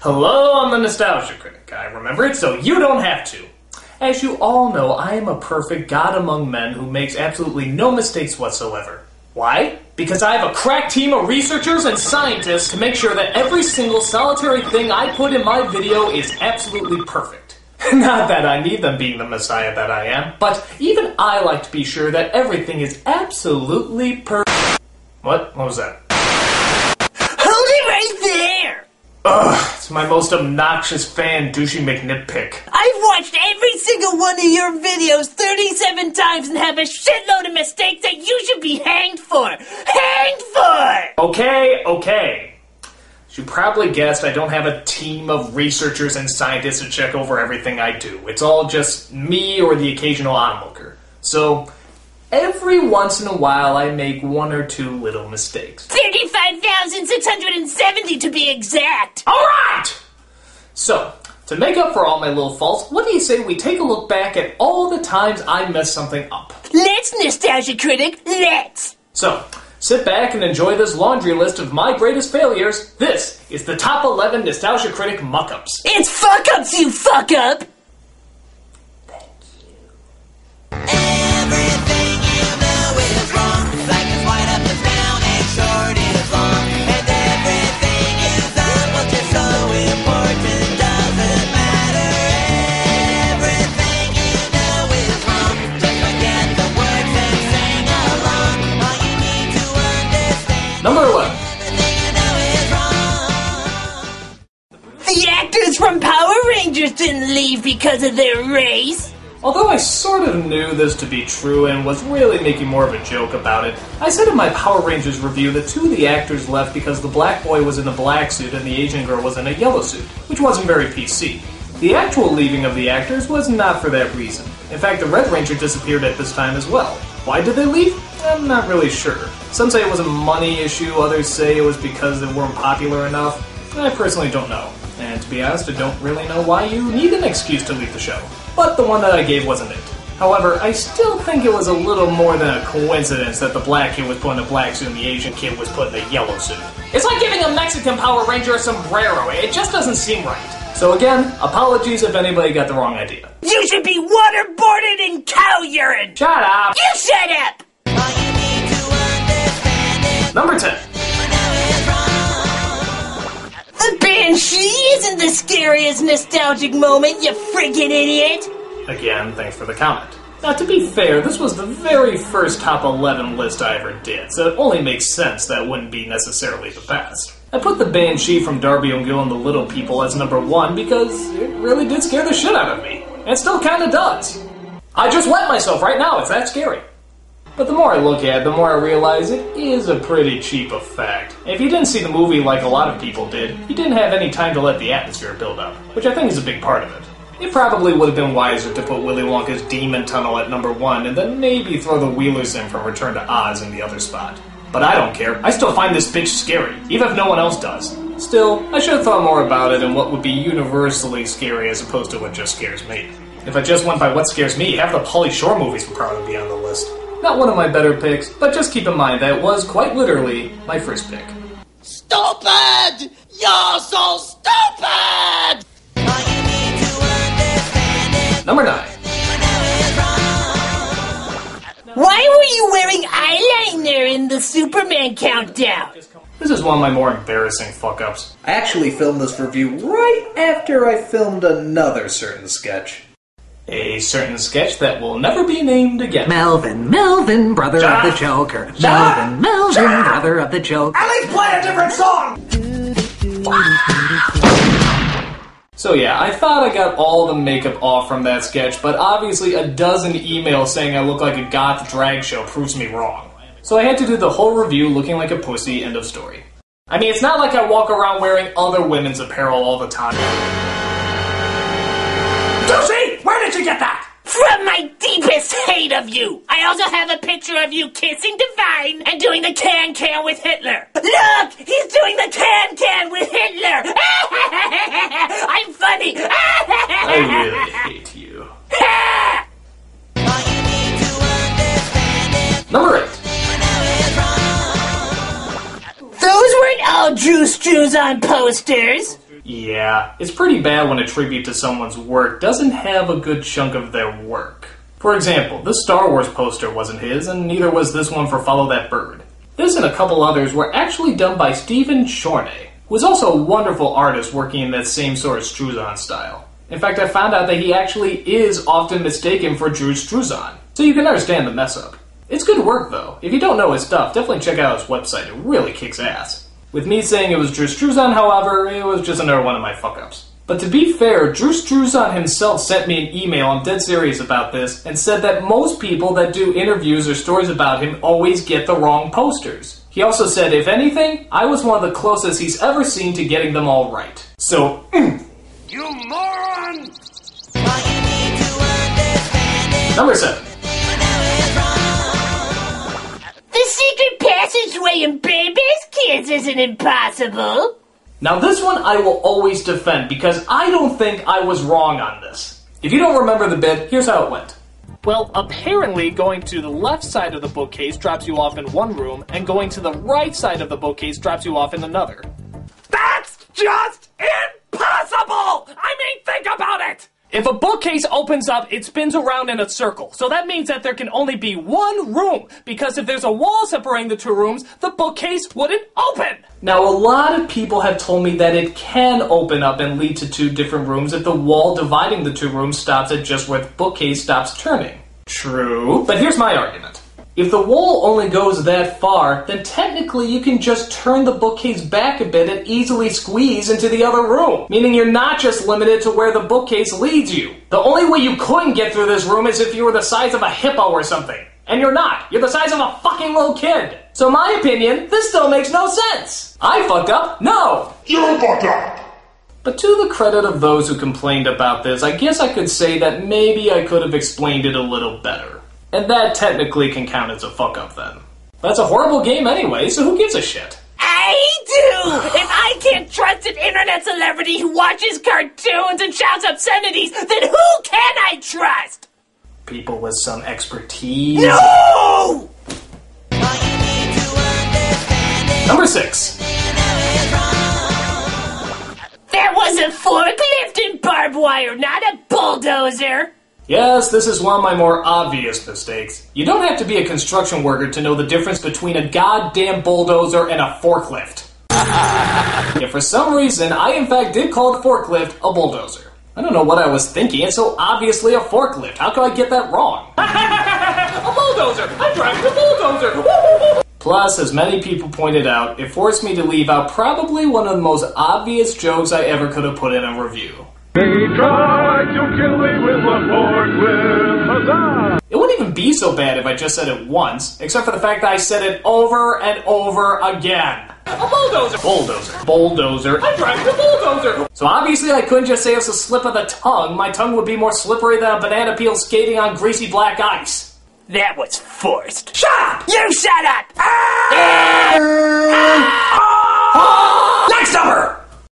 Hello, I'm the Nostalgia Critic. I remember it so you don't have to. As you all know, I am a perfect god among men who makes absolutely no mistakes whatsoever. Why? Because I have a crack team of researchers and scientists to make sure that every single solitary thing I put in my video is absolutely perfect. Not that I need them being the messiah that I am, but even I like to be sure that everything is absolutely perfect. What? What was that? Hold it right there! Ugh, it's my most obnoxious fan, douchey McNitpick. I've watched every single one of your videos 37 times and have a shitload of mistakes that you should be hanged for! Hanged for! Okay. As you probably guessed, I don't have a team of researchers and scientists to check over everything I do. It's all just me or the occasional onlooker. So, every once in a while I make one or two little mistakes. 35,670 to be exact! Alright! So, to make up for all my little faults, what do you say we take a look back at all the times I messed something up? Let's, Nostalgia Critic, let's! So, sit back and enjoy this laundry list of my greatest failures. This is the top 11 Nostalgia Critic muck-ups. It's fuck-ups, you fuck-up! Thank you. Everything you know is wrong. Black is white, up is down, and short is long. And everything is up, but you're so important, doesn't matter. Everything you know is wrong. Just forget the words and sing along. All you need to understand. Number 11. Everything you know is wrong. The actors from Power Rangers didn't leave because of their race. Although I sort of knew this to be true and was really making more of a joke about it, I said in my Power Rangers review that two of the actors left because the black boy was in a black suit and the Asian girl was in a yellow suit, which wasn't very PC. The actual leaving of the actors was not for that reason. In fact, the Red Ranger disappeared at this time as well. Why did they leave? I'm not really sure. Some say it was a money issue, others say it was because they weren't popular enough. I personally don't know. And to be honest, I don't really know why you need an excuse to leave the show. But the one that I gave wasn't it. However, I still think it was a little more than a coincidence that the black kid was put in a black suit and the Asian kid was put in a yellow suit. It's like giving a Mexican Power Ranger a sombrero. It just doesn't seem right. So again, apologies if anybody got the wrong idea. You should be waterboarded in cow urine! Shut up! You shut up! All you need to understand is Number 10. The Banshee isn't the scariest nostalgic moment, you freaking idiot! Again, thanks for the comment. Now, to be fair, this was the very first top 11 list I ever did, so it only makes sense that wouldn't be necessarily the best. I put the Banshee from Darby O'Gill and the Little People as number 1 because it really did scare the shit out of me. And it still kinda does. I just wet myself right now, it's that scary. But the more I look at it, the more I realize it is a pretty cheap effect. If you didn't see the movie like a lot of people did, you didn't have any time to let the atmosphere build up, which I think is a big part of it. It probably would have been wiser to put Willy Wonka's Demon Tunnel at number 1 and then maybe throw the Wheelers in from Return to Oz in the other spot. But I don't care. I still find this bitch scary, even if no one else does. Still, I should have thought more about it and what would be universally scary as opposed to what just scares me. If I just went by what scares me, half the Pauly Shore movies would probably be on the list. Not one of my better picks, but just keep in mind that it was quite literally my first pick. stupid! You're so stupid! All you need to understand is Number 9. Why were you wearing eyeliner in the Superman countdown? This is one of my more embarrassing fuck-ups. I actually filmed this review right after I filmed another certain sketch. A certain sketch that will never be named again. Melvin, brother of the Joker. Melvin, brother of the Joker. At least play a different song! So yeah, I thought I got all the makeup off from that sketch, but obviously a dozen emails saying I look like a goth drag show proves me wrong. So I had to do the whole review looking like a pussy, end of story. I mean, it's not like I walk around wearing other women's apparel all the time. Lucy! Where did you get that? From my deepest hate of you! I also have a picture of you kissing Divine and doing the can-can with Hitler. Look! He's doing the can-can with Hitler! I'm funny! I really hate you. all you need to understand is Number 8. Those weren't all Drew Strews on posters! Yeah, it's pretty bad when a tribute to someone's work doesn't have a good chunk of their work. For example, this Star Wars poster wasn't his, and neither was this one for Follow That Bird. This and a couple others were actually done by Stephen Chorney, who is also a wonderful artist working in that same sort of Struzan style. In fact, I found out that he actually is often mistaken for Drew Struzan, so you can understand the mess up. It's good work though. If you don't know his stuff, definitely check out his website, it really kicks ass. With me saying it was Drew Struzan, however, it was just another one of my fuck-ups. But to be fair, Drew Struzan himself sent me an email, I'm dead serious about this, and said that most people that do interviews or stories about him always get the wrong posters. He also said, if anything, I was one of the closest he's ever seen to getting them all right. So, You moron! Number 7. The secret passageway in baby's kids isn't impossible. Now this one I will always defend because I don't think I was wrong on this. If you don't remember the bit, here's how it went. Well, apparently going to the left side of the bookcase drops you off in one room, and going to the right side of the bookcase drops you off in another. That's just impossible! I mean, think about it! If a bookcase opens up, it spins around in a circle. So that means that there can only be one room, because if there's a wall separating the two rooms, the bookcase wouldn't open. Now, a lot of people have told me that it can open up and lead to two different rooms if the wall dividing the two rooms stops at just where the bookcase stops turning. True, but here's my argument. If the wall only goes that far, then technically you can just turn the bookcase back a bit and easily squeeze into the other room, meaning you're not just limited to where the bookcase leads you. The only way you couldn't get through this room is if you were the size of a hippo or something. And you're not. You're the size of a fucking little kid. So in my opinion, this still makes no sense. I fucked up? No. You fucked up! But to the credit of those who complained about this, I guess I could say that maybe I could have explained it a little better. And that technically can count as a fuck-up then. That's a horrible game anyway, so who gives a shit? I do! If I can't trust an internet celebrity who watches cartoons and shouts obscenities, then who can I trust? People with some expertise. No! Number 6. There was a forklift in barbed wire, not a bulldozer. Yes, this is one of my more obvious mistakes. You don't have to be a construction worker to know the difference between a goddamn bulldozer and a forklift. Yet for some reason, I in fact did call the forklift a bulldozer. I don't know what I was thinking, it's so obviously a forklift. How could I get that wrong? A bulldozer! I'm driving a bulldozer! Plus, as many people pointed out, it forced me to leave out probably one of the most obvious jokes I ever could have put in a review. They tried to kill me with a forklift, huzzah! It wouldn't even be so bad if I just said it once, except for the fact that I said it over and over again. A bulldozer! Bulldozer. Bulldozer. I'm driving a bulldozer! So obviously I couldn't just say it's a slip of the tongue. My tongue would be more slippery than a banana peel skating on greasy black ice. That was forced. Shut up! You shut up! Next number!